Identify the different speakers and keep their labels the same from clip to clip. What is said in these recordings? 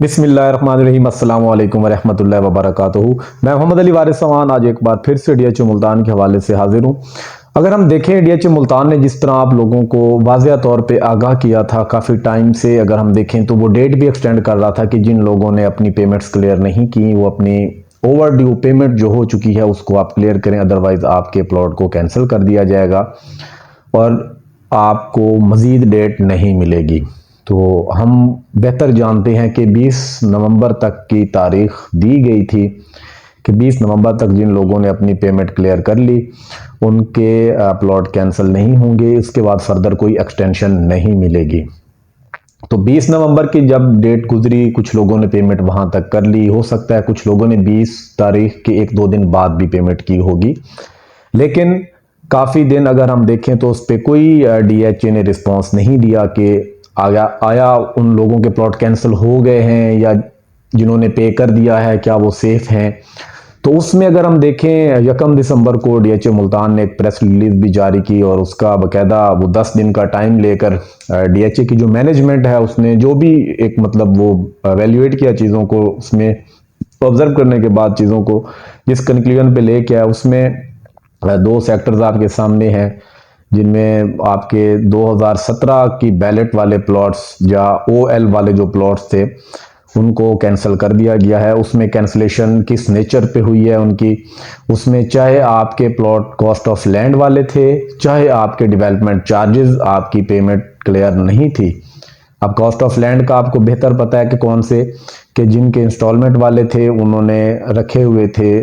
Speaker 1: बिस्मिल्लाहिर्रहमानिर्रहीम अस्सलाम वालेकुम वरहमतुल्लाहि वबरकातुहू। मैं मोहम्मद अली वारिस समान आज एक बार फिर से डीएचए मुल्तान के हवाले से हाजिर हूँ। अगर हम देखें डीएचए मुल्तान ने जिस तरह आप लोगों को वाज़िया तौर पे आगाह किया था काफ़ी टाइम से, अगर हम देखें तो वो डेट भी एक्सटेंड कर रहा था कि जिन लोगों ने अपनी पेमेंट्स क्लियर नहीं की वो अपनी ओवर ड्यू पेमेंट जो हो चुकी है उसको आप क्लियर करें, अदरवाइज़ आपके प्लॉट को कैंसिल कर दिया जाएगा और आपको मज़ीद डेट नहीं मिलेगी। तो हम बेहतर जानते हैं कि 20 नवंबर तक की तारीख दी गई थी कि 20 नवंबर तक जिन लोगों ने अपनी पेमेंट क्लियर कर ली उनके प्लॉट कैंसिल नहीं होंगे, इसके बाद फर्दर कोई एक्सटेंशन नहीं मिलेगी। तो 20 नवंबर की जब डेट गुजरी कुछ लोगों ने पेमेंट वहां तक कर ली, हो सकता है कुछ लोगों ने 20 तारीख के 1-2 दिन बाद भी पेमेंट की होगी, लेकिन काफ़ी दिन अगर हम देखें तो उस पर कोई डीएचए ने रिस्पांस नहीं दिया कि आया उन लोगों के प्लॉट कैंसिल हो गए हैं या जिन्होंने पे कर दिया है क्या वो सेफ हैं। तो उसमें अगर हम देखें 1 दिसंबर को डीएचए मुल्तान ने एक प्रेस रिलीज भी जारी की और उसका बकायदा वो 10 दिन का टाइम लेकर डीएचए की जो मैनेजमेंट है उसने जो भी एक मतलब वो वैल्यूएट किया चीज़ों को, उसमें ऑब्जर्व करने के बाद चीज़ों को जिस कंक्लूजन पे लेके आया उसमें 2 सेक्टर्स आपके सामने हैं जिनमें आपके 2017 की बैलेट वाले प्लॉट्स या ओएल वाले जो प्लॉट्स थे उनको कैंसिल कर दिया गया है। उसमें कैंसिलेशन किस नेचर पे हुई है उनकी, उसमें चाहे आपके प्लॉट कॉस्ट ऑफ लैंड वाले थे, चाहे आपके डेवलपमेंट चार्जेस आपकी पेमेंट क्लियर नहीं थी। अब कॉस्ट ऑफ लैंड का आपको बेहतर पता है कि कौन से, कि जिनके इंस्टॉलमेंट वाले थे उन्होंने रखे हुए थे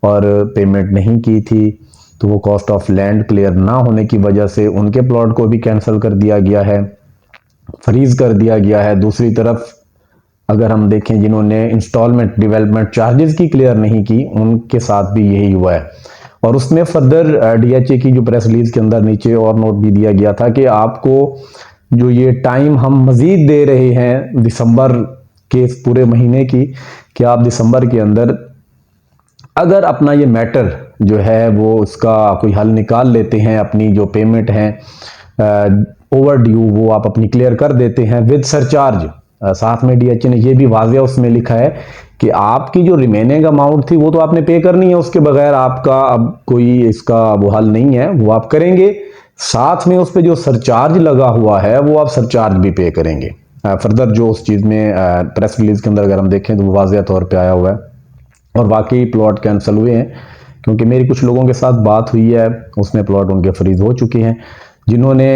Speaker 1: और पेमेंट नहीं की थी, तो वो कॉस्ट ऑफ लैंड क्लियर ना होने की वजह से उनके प्लॉट को भी कैंसिल कर दिया गया है, फ्रीज कर दिया गया है। दूसरी तरफ अगर हम देखें जिन्होंने इंस्टॉलमेंट डेवलपमेंट चार्जेस की क्लियर नहीं की उनके साथ भी यही हुआ है। और उसमें फर्दर डीएचए की जो प्रेस रिलीज के अंदर नीचे और नोट भी दिया गया था कि आपको जो ये टाइम हम मजीद दे रहे हैं दिसंबर के इस पूरे महीने की, कि आप दिसंबर के अंदर अगर अपना ये मैटर जो है वो उसका कोई हल निकाल लेते हैं, अपनी जो पेमेंट है ओवर ड्यू वो आप अपनी क्लियर कर देते हैं विद सरचार्ज। साथ में डीएचए ने ये भी वाजिया उसमें लिखा है कि आपकी जो रिमेनिंग अमाउंट थी वो तो आपने पे करनी है, उसके बगैर आपका अब कोई इसका वो हल नहीं है, वो आप करेंगे। साथ में उस पर जो सरचार्ज लगा हुआ है वो आप सरचार्ज भी पे करेंगे। फर्दर जो उस चीज़ में प्रेस रिलीज के अंदर अगर हम देखें तो वो वाजिया तौर पर आया हुआ है और वाकई प्लॉट कैंसिल हुए हैं, क्योंकि मेरी कुछ लोगों के साथ बात हुई है उसमें प्लॉट उनके फ्रीज हो चुके हैं। जिन्होंने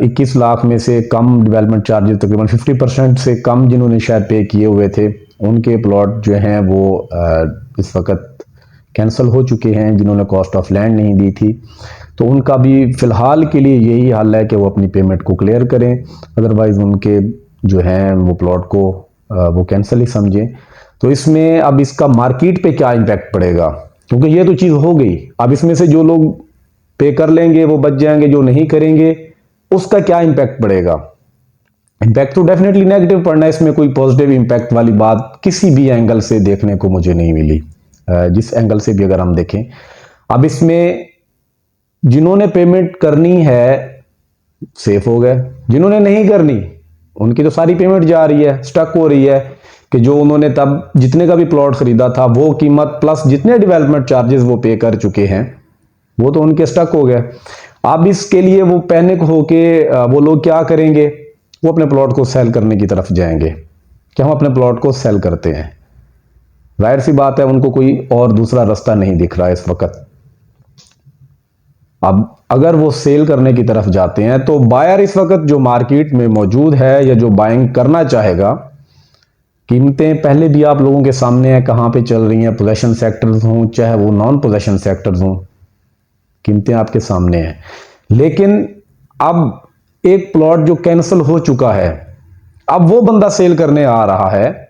Speaker 1: 21 लाख में से कम डेवलपमेंट चार्जेस तकरीबन 50% से कम जिन्होंने शायद पे किए हुए थे उनके प्लॉट जो हैं वो इस वक्त कैंसिल हो चुके हैं, जिन्होंने कॉस्ट ऑफ लैंड नहीं दी थी। तो उनका भी फ़िलहाल के लिए यही हल है कि वो अपनी पेमेंट को क्लियर करें, अदरवाइज़ उनके जो हैं वो प्लॉट को वो कैंसिल ही समझें। तो इसमें अब इसका मार्केट पे क्या इम्पैक्ट पड़ेगा, क्योंकि ये तो चीज़ हो गई। अब इसमें से जो लोग पे कर लेंगे वो बच जाएंगे, जो नहीं करेंगे उसका क्या इम्पैक्ट पड़ेगा। इम्पैक्ट तो डेफिनेटली नेगेटिव पड़ना है, इसमें कोई पॉजिटिव इम्पैक्ट वाली बात किसी भी एंगल से देखने को मुझे नहीं मिली। जिस एंगल से भी अगर हम देखें, अब इसमें जिन्होंने पेमेंट करनी है सेफ हो गए, जिन्होंने नहीं करनी उनकी तो सारी पेमेंट जा रही है, स्टक हो रही है कि जो उन्होंने तब जितने का भी प्लॉट खरीदा था वो कीमत प्लस जितने डेवलपमेंट चार्जेस वो पे कर चुके हैं वो तो उनके स्टक हो गए। अब इसके लिए वो पैनिक होके वो लोग क्या करेंगे, वो अपने प्लॉट को सेल करने की तरफ जाएंगे कि हम अपने प्लॉट को सेल करते हैं। जाहिर सी बात है उनको कोई और दूसरा रास्ता नहीं दिख रहा है इस वक्त। अब अगर वो सेल करने की तरफ जाते हैं तो बायर इस वक्त जो मार्केट में मौजूद है या जो बाइंग करना चाहेगा, कीमतें पहले भी आप लोगों के सामने है कहाँ पे चल रही हैं, पोजेशन सेक्टर्स हों चाहे वो नॉन पोजेशन सेक्टर्स हों, कीमतें आपके सामने हैं। लेकिन अब एक प्लॉट जो कैंसिल हो चुका है अब वो बंदा सेल करने आ रहा है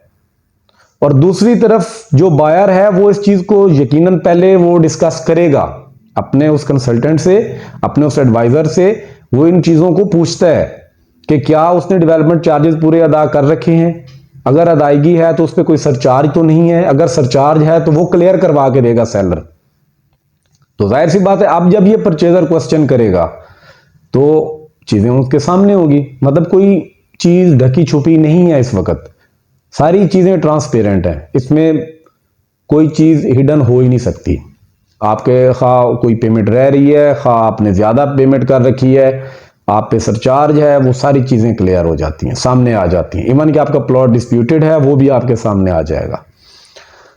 Speaker 1: और दूसरी तरफ जो बायर है वो इस चीज को यकीनन पहले वो डिस्कस करेगा अपने उस कंसल्टेंट से, अपने उस एडवाइजर से। वो इन चीजों को पूछता है कि क्या उसने डेवलपमेंट चार्जेस पूरे अदा कर रखे हैं, अगर अदायगी है तो उस पर कोई सरचार्ज तो नहीं है, अगर सरचार्ज है तो वो क्लियर करवा के देगा सेलर। तो जाहिर सी बात है अब जब ये परचेजर क्वेश्चन करेगा तो चीजें उसके सामने होगी, मतलब कोई चीज ढकी छुपी नहीं है इस वक्त। सारी चीज़ें ट्रांसपेरेंट हैं, इसमें कोई चीज़ हिडन हो ही नहीं सकती। आपके खा कोई पेमेंट रह रही है, खा आपने ज़्यादा पेमेंट कर रखी है, आप पे सरचार्ज है, वो सारी चीज़ें क्लियर हो जाती हैं, सामने आ जाती हैं। इवन कि आपका प्लॉट डिस्प्यूटेड है वो भी आपके सामने आ जाएगा।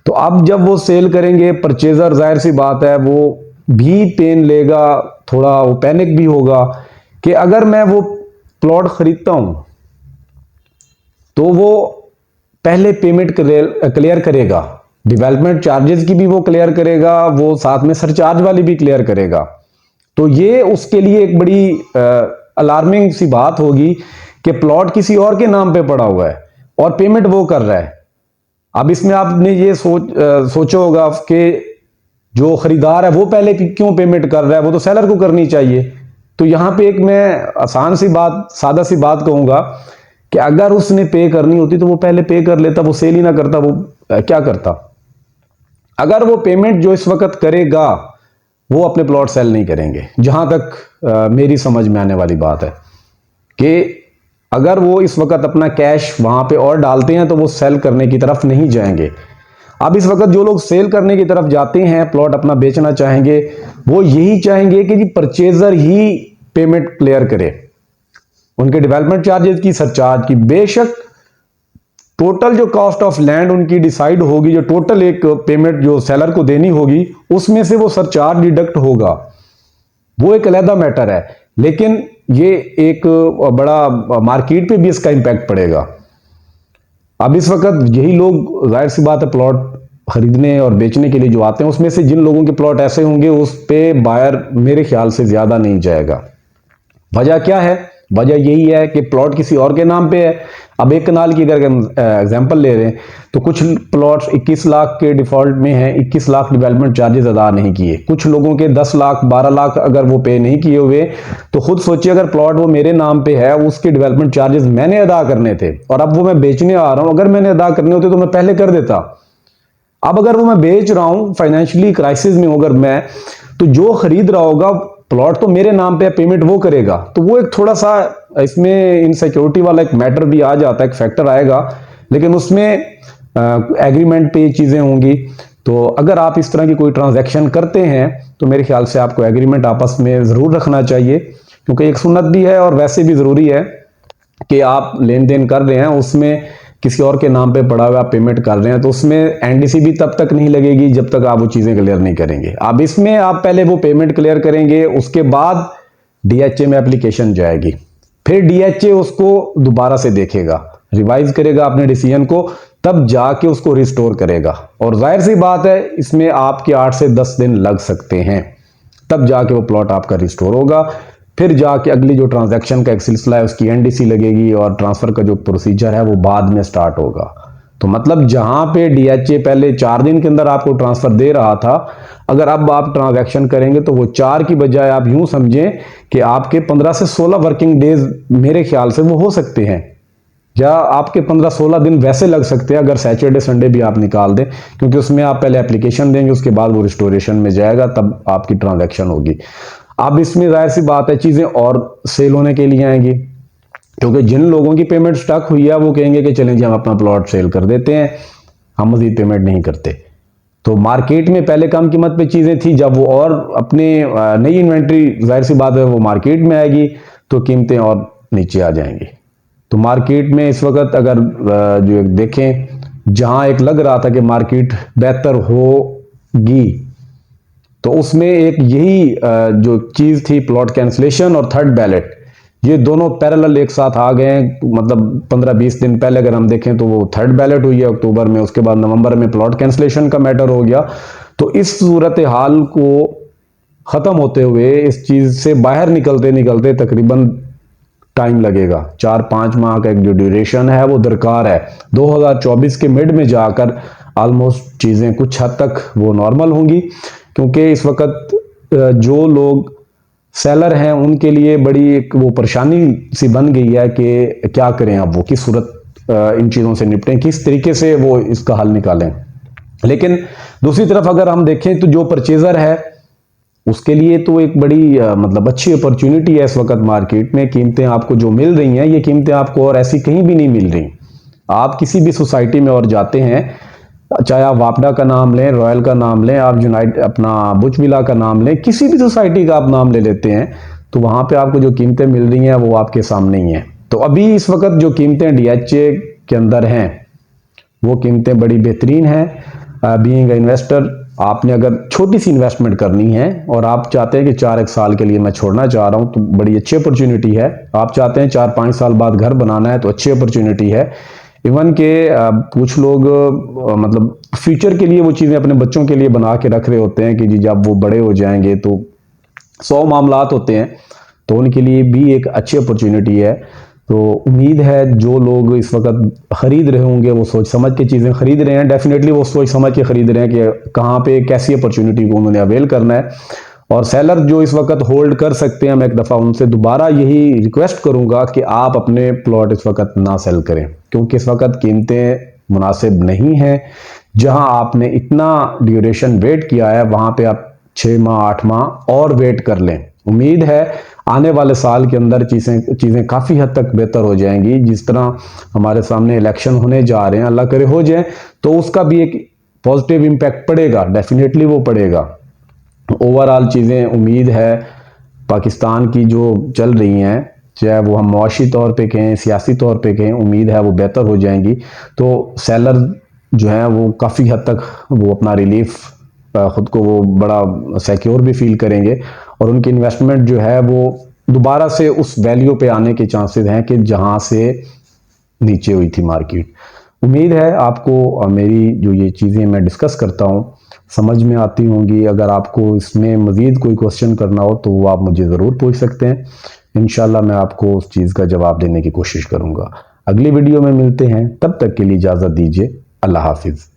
Speaker 1: तो अब जब वो सेल करेंगे, परचेजर जाहिर सी बात है वो भी पेन लेगा, थोड़ा वो पैनिक भी होगा कि अगर मैं वो प्लॉट खरीदता हूं तो वो पहले पेमेंट क्लियर करेगा, डेवलपमेंट चार्जेस की भी वो क्लियर करेगा, वो साथ में सरचार्ज वाली भी क्लियर करेगा। तो ये उसके लिए एक बड़ी अलार्मिंग सी बात होगी कि प्लॉट किसी और के नाम पे पड़ा हुआ है और पेमेंट वो कर रहा है। अब इसमें आपने ये सोचा होगा कि जो खरीदार है वो पहले क्यों पेमेंट कर रहा है, वो तो सेलर को करनी चाहिए। तो यहां पे एक मैं आसान सी बात, सादा सी बात कहूंगा कि अगर उसने पे करनी होती तो वो पहले पे कर लेता, वो सेल ही ना करता, वो क्या करता। अगर वो पेमेंट जो इस वक्त करेगा वो अपने प्लॉट सेल नहीं करेंगे। जहां तक मेरी समझ में आने वाली बात है कि अगर वो इस वक्त अपना कैश वहां पे और डालते हैं तो वो सेल करने की तरफ नहीं जाएंगे। अब इस वक्त जो लोग सेल करने की तरफ जाते हैं, प्लॉट अपना बेचना चाहेंगे, वो यही चाहेंगे कि जी परचेजर ही पेमेंट क्लियर करे, उनके डेवलपमेंट चार्जेस की, सरचार्ज की। बेशक टोटल जो कॉस्ट ऑफ लैंड उनकी डिसाइड होगी, जो टोटल एक पेमेंट जो सेलर को देनी होगी उसमें से वो सरचार्ज डिडक्ट होगा, वो एक अलग मैटर है। लेकिन ये एक बड़ा मार्केट पे भी इसका इंपैक्ट पड़ेगा। अब इस वक्त यही लोग जाहिर सी बात है प्लॉट खरीदने और बेचने के लिए जो आते हैं, उसमें से जिन लोगों के प्लॉट ऐसे होंगे उस पे बायर मेरे ख्याल से ज्यादा नहीं जाएगा। वजह क्या है? वजह यही है कि प्लॉट किसी और के नाम पे है। अब एक कनाल की अगर एग्जांपल ले रहे हैं तो कुछ प्लॉट्स 21 लाख के डिफॉल्ट में हैं, 21 लाख डेवलपमेंट चार्जेस अदा नहीं किए। कुछ लोगों के 10 लाख 12 लाख अगर वो पे नहीं किए हुए, तो खुद सोचिए अगर प्लॉट वो मेरे नाम पे है, उसके डेवलपमेंट चार्जेस मैंने अदा करने थे और अब वो मैं बेचने आ रहा हूं, अगर मैंने अदा करने होते तो मैं पहले कर देता। अब अगर वो मैं बेच रहा हूं फाइनेंशियली क्राइसिस में अगर मैं, तो जो खरीद रहा होगा प्लॉट तो मेरे नाम पे पेमेंट वो करेगा। तो वो एक थोड़ा सा इसमें इनसिक्योरिटी वाला एक मैटर भी आ जाता है, एक फैक्टर आएगा। लेकिन उसमें एग्रीमेंट पे चीजें होंगी। तो अगर आप इस तरह की कोई ट्रांजैक्शन करते हैं तो मेरे ख्याल से आपको एग्रीमेंट आपस में जरूर रखना चाहिए, क्योंकि एक सुन्नत भी है और वैसे भी जरूरी है कि आप लेन देन कर रहे हैं, उसमें किसी और के नाम पे पड़ा हुआ आप पेमेंट कर रहे हैं, तो उसमें एनडीसी भी तब तक नहीं लगेगी जब तक आप वो चीजें क्लियर नहीं करेंगे। अब इसमें आप पहले वो पेमेंट क्लियर करेंगे, उसके बाद डीएचए में एप्लीकेशन जाएगी, फिर डीएचए उसको दोबारा से देखेगा, रिवाइज करेगा अपने डिसीजन को, तब जाके उसको रिस्टोर करेगा। और जाहिर सी बात है इसमें आपके 8 से 10 दिन लग सकते हैं, तब जाके वो प्लॉट आपका रिस्टोर होगा। फिर जाके अगली जो ट्रांजैक्शन का एक सिलसिला है उसकी एनडीसी लगेगी और ट्रांसफर का जो प्रोसीजर है वो बाद में स्टार्ट होगा। तो मतलब जहां पे डीएचए पहले 4 दिन के अंदर आपको ट्रांसफर दे रहा था, अगर अब आप ट्रांजैक्शन करेंगे तो वो 4 की बजाय आप यूं समझें कि आपके 15 से 16 वर्किंग डेज मेरे ख्याल से वो हो सकते हैं, या आपके 15-16 दिन वैसे लग सकते हैं अगर सैटरडे संडे भी आप निकाल दें, क्योंकि उसमें आप पहले एप्लीकेशन देंगे, उसके बाद वो रिस्टोरेशन में जाएगा, तब आपकी ट्रांजैक्शन होगी। अब इसमें जाहिर सी बात है चीजें और सेल होने के लिए आएंगी, क्योंकि जिन लोगों की पेमेंट स्टक हुई है वो कहेंगे कि चलें जी हम अपना प्लॉट सेल कर देते हैं, हम मजीद पेमेंट नहीं करते। तो मार्केट में पहले कम कीमत पे चीजें थी, जब वो और अपने नई इन्वेंट्री जाहिर सी बात है वो मार्केट में आएगी तो कीमतें और नीचे आ जाएंगी। तो मार्केट में इस वक्त अगर जो देखें, जहां एक लग रहा था कि मार्केट बेहतर होगी, तो उसमें एक यही जो चीज थी प्लॉट कैंसलेशन और थर्ड बैलेट, ये दोनों पैरेलल एक साथ आ गए हैं। मतलब 15-20 दिन पहले अगर हम देखें तो वो थर्ड बैलेट हुई है अक्टूबर में, उसके बाद नवंबर में प्लॉट कैंसलेशन का मैटर हो गया। तो इस सूरत हाल को खत्म होते हुए, इस चीज से बाहर निकलते निकलते तकरीबन टाइम लगेगा, 4-5 माह का एक जो ड्यूरेशन है वो दरकार है। 2024 के मिड में जाकर ऑलमोस्ट चीजें कुछ हद तक वो नॉर्मल होंगी, क्योंकि इस वक्त जो लोग सेलर हैं उनके लिए बड़ी एक वो परेशानी सी बन गई है कि क्या करें, अब वो किस सूरत इन चीज़ों से निपटें, किस तरीके से वो इसका हल निकालें। लेकिन दूसरी तरफ अगर हम देखें तो जो परचेजर है उसके लिए तो एक बड़ी मतलब अच्छी अपॉर्चुनिटी है इस वक्त मार्केट में। कीमतें आपको जो मिल रही हैं, ये कीमतें आपको और ऐसी कहीं भी नहीं मिल रही। आप किसी भी सोसाइटी में और जाते हैं, चाहे आप वापडा का नाम लें, रॉयल का नाम लें, आप यूनाइट अपना बुच विला का नाम लें, किसी भी सोसाइटी का आप नाम ले लेते हैं, तो वहां पे आपको जो कीमतें मिल रही हैं वो आपके सामने ही हैं। तो अभी इस वक्त जो कीमतें डीएचए के अंदर हैं वो कीमतें बड़ी बेहतरीन हैं। बीइंग इन्वेस्टर, आपने अगर छोटी सी इन्वेस्टमेंट करनी है और आप चाहते हैं कि 4-1 साल के लिए मैं छोड़ना चाह रहा हूं, तो बड़ी अच्छी अपॉर्चुनिटी है। आप चाहते हैं 4-5 साल बाद घर बनाना है, तो अच्छी अपॉर्चुनिटी है। इवन के कुछ लोग मतलब फ्यूचर के लिए वो चीज़ें अपने बच्चों के लिए बना के रख रहे होते हैं कि जी जब वो बड़े हो जाएंगे, तो 100 मामलात होते हैं, तो उनके लिए भी एक अच्छी अपॉर्चुनिटी है। तो उम्मीद है जो लोग इस वक्त खरीद रहे होंगे वो सोच समझ के चीज़ें खरीद रहे हैं। डेफिनेटली वो सोच समझ के खरीद रहे हैं कि कहाँ पे कैसी अपॉर्चुनिटी को उन्होंने अवेल करना है। और सेलर जो इस वक्त होल्ड कर सकते हैं, मैं एक दफ़ा उनसे दोबारा यही रिक्वेस्ट करूंगा कि आप अपने प्लॉट इस वक्त ना सेल करें, क्योंकि इस वक्त कीमतें मुनासिब नहीं हैं। जहां आपने इतना ड्यूरेशन वेट किया है, वहां पे आप 6 माह 8 माह और वेट कर लें। उम्मीद है आने वाले साल के अंदर चीज़ें काफ़ी हद तक बेहतर हो जाएंगी। जिस तरह हमारे सामने इलेक्शन होने जा रहे हैं, अल्लाह करे हो जाए, तो उसका भी एक पॉजिटिव इम्पैक्ट पड़ेगा, डेफिनेटली वो पड़ेगा। ओवरऑल चीज़ें उम्मीद है पाकिस्तान की जो चल रही हैं, चाहे वो हम मुआशी तौर पे कहें, सियासी तौर पे कहें, उम्मीद है वो बेहतर हो जाएंगी। तो सेलर जो है वो काफ़ी हद तक वो अपना रिलीफ, ख़ुद को वो बड़ा सिक्योर भी फील करेंगे, और उनकी इन्वेस्टमेंट जो है वो दोबारा से उस वैल्यू पे आने के चांसेस हैं कि जहां से नीचे हुई थी मार्केट। उम्मीद है आपको मेरी जो ये चीज़ें मैं डिस्कस करता हूँ समझ में आती होंगी। अगर आपको इसमें मज़ीद कोई क्वेश्चन करना हो तो वो आप मुझे ज़रूर पूछ सकते हैं। इंशाल्लाह मैं आपको उस चीज़ का जवाब देने की कोशिश करूँगा। अगली वीडियो में मिलते हैं, तब तक के लिए इजाज़त दीजिए। अल्लाह हाफिज़।